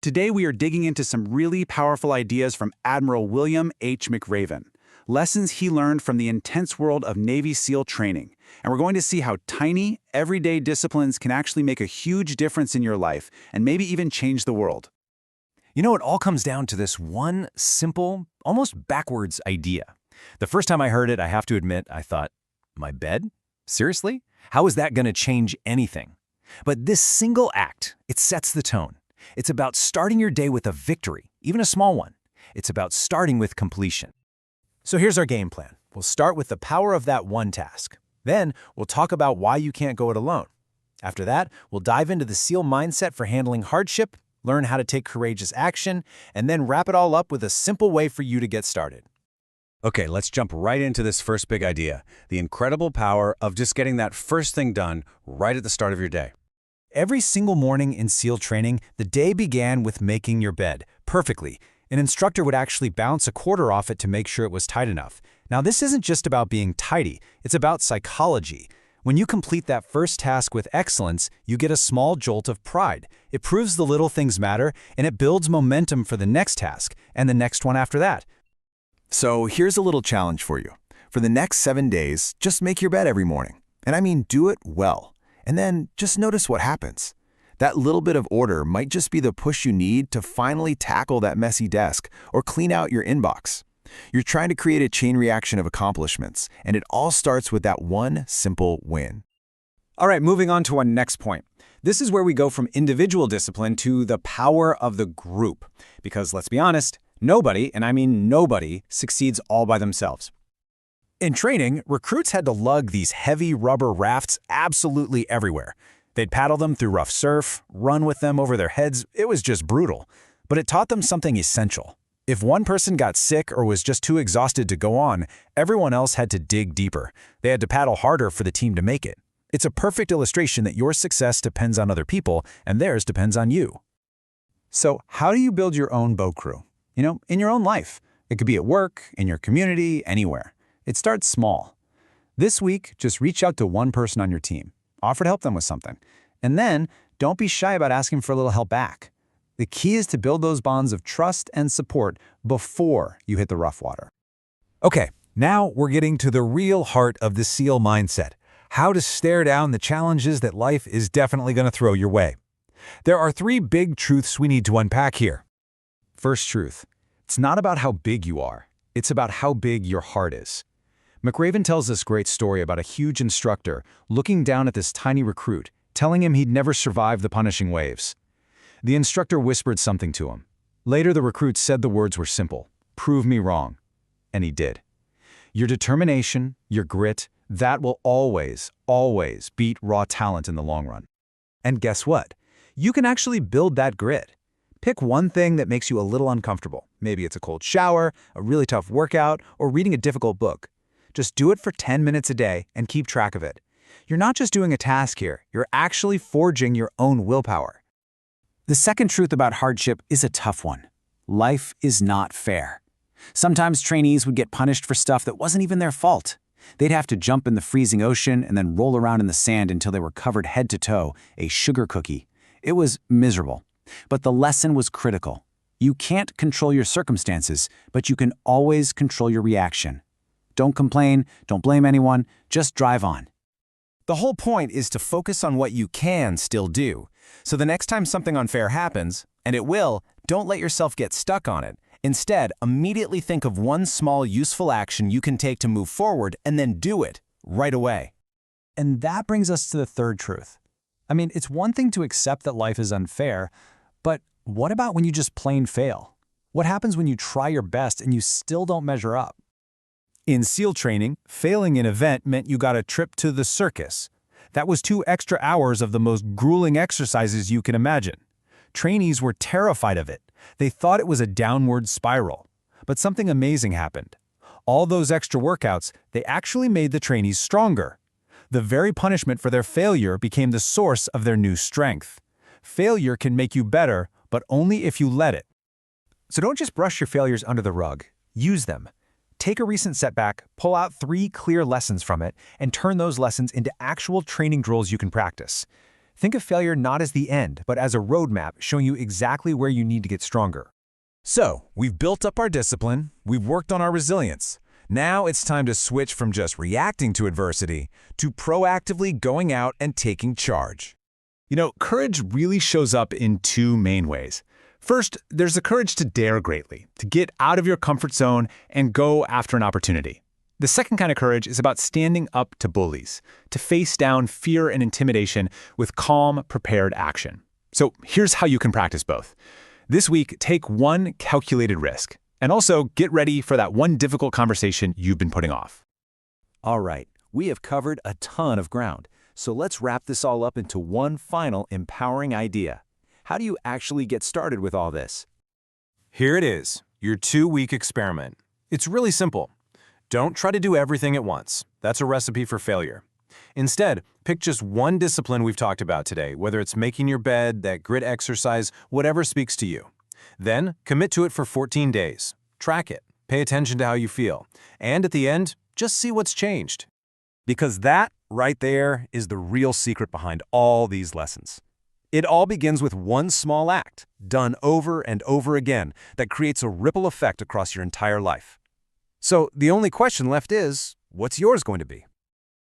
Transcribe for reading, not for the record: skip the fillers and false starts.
Today we are digging into some really powerful ideas from Admiral William H. McRaven, lessons he learned from the intense world of Navy SEAL training. And we're going to see how tiny, everyday disciplines can actually make a huge difference in your life and maybe even change the world. You know, it all comes down to this one simple, almost backwards idea. The first time I heard it, I have to admit, I thought, my bed? Seriously? How is that going to change anything? But this single act, it sets the tone. It's about starting your day with a victory, even a small one. It's about starting with completion. So here's our game plan. We'll start with the power of that one task. Then we'll talk about why you can't go it alone. After that, we'll dive into the SEAL mindset for handling hardship, learn how to take courageous action, and then wrap it all up with a simple way for you to get started. Okay, let's jump right into this first big idea, the incredible power of just getting that first thing done right at the start of your day. Every single morning in SEAL training, the day began with making your bed, perfectly. An instructor would actually bounce a quarter off it to make sure it was tight enough. Now, this isn't just about being tidy, it's about psychology. When you complete that first task with excellence, you get a small jolt of pride. It proves the little things matter, and it builds momentum for the next task, and the next one after that. So here's a little challenge for you. For the next 7 days, just make your bed every morning. And I mean, do it well. And then just notice what happens. That little bit of order might just be the push you need to finally tackle that messy desk or clean out your inbox. You're trying to create a chain reaction of accomplishments, and it all starts with that one simple win. All right, moving on to our next point. This is where we go from individual discipline to the power of the group. Because let's be honest, nobody, and I mean nobody, succeeds all by themselves. In training, recruits had to lug these heavy rubber rafts absolutely everywhere. They'd paddle them through rough surf, run with them over their heads. It was just brutal. But it taught them something essential. If one person got sick or was just too exhausted to go on, everyone else had to dig deeper. They had to paddle harder for the team to make it. It's a perfect illustration that your success depends on other people and theirs depends on you. So how do you build your own boat crew? In your own life. It could be at work, in your community, anywhere. It starts small. This week, just reach out to one person on your team. Offer to help them with something. And then, don't be shy about asking for a little help back. The key is to build those bonds of trust and support before you hit the rough water. Okay, now we're getting to the real heart of the SEAL mindset. How to stare down the challenges that life is definitely going to throw your way. There are 3 big truths we need to unpack here. First truth, it's not about how big you are. It's about how big your heart is. McRaven tells this great story about a huge instructor looking down at this tiny recruit, telling him he'd never survive the punishing waves. The instructor whispered something to him. Later, the recruit said the words were simple, "Prove me wrong." And he did. Your determination, your grit, that will always, always beat raw talent in the long run. And guess what? You can actually build that grit. Pick one thing that makes you a little uncomfortable. Maybe it's a cold shower, a really tough workout, or reading a difficult book. Just do it for 10 minutes a day and keep track of it. You're not just doing a task here, you're actually forging your own willpower. The second truth about hardship is a tough one. Life is not fair. Sometimes trainees would get punished for stuff that wasn't even their fault. They'd have to jump in the freezing ocean and then roll around in the sand until they were covered head to toe, a sugar cookie. It was miserable. But the lesson was critical. You can't control your circumstances, but you can always control your reaction. Don't complain, don't blame anyone, just drive on. The whole point is to focus on what you can still do. So the next time something unfair happens, and it will, don't let yourself get stuck on it. Instead, immediately think of one small useful action you can take to move forward and then do it right away. And that brings us to the third truth. It's one thing to accept that life is unfair, but what about when you just plain fail? What happens when you try your best and you still don't measure up? In SEAL training, failing an event meant you got a trip to the circus. That was 2 extra hours of the most grueling exercises you can imagine. Trainees were terrified of it. They thought it was a downward spiral. But something amazing happened. All those extra workouts, they actually made the trainees stronger. The very punishment for their failure became the source of their new strength. Failure can make you better, but only if you let it. So don't just brush your failures under the rug. Use them. Take a recent setback, pull out 3 clear lessons from it, and turn those lessons into actual training drills you can practice. Think of failure not as the end, but as a roadmap showing you exactly where you need to get stronger. So, we've built up our discipline, we've worked on our resilience. Now it's time to switch from just reacting to adversity to proactively going out and taking charge. You know, courage really shows up in two main ways. First, there's the courage to dare greatly, to get out of your comfort zone and go after an opportunity. The second kind of courage is about standing up to bullies, to face down fear and intimidation with calm, prepared action. So here's how you can practice both. This week, take one calculated risk, and also get ready for that one difficult conversation you've been putting off. All right, we have covered a ton of ground, so let's wrap this all up into one final empowering idea. How do you actually get started with all this? Here it is, your 2-week experiment. It's really simple. Don't try to do everything at once. That's a recipe for failure. Instead, pick just one discipline we've talked about today, whether it's making your bed, that grit exercise, whatever speaks to you. Then, commit to it for 14 days. Track it. Pay attention to how you feel. And at the end, just see what's changed. Because that, right there, is the real secret behind all these lessons. It all begins with one small act, done over and over again, that creates a ripple effect across your entire life. So the only question left is, what's yours going to be?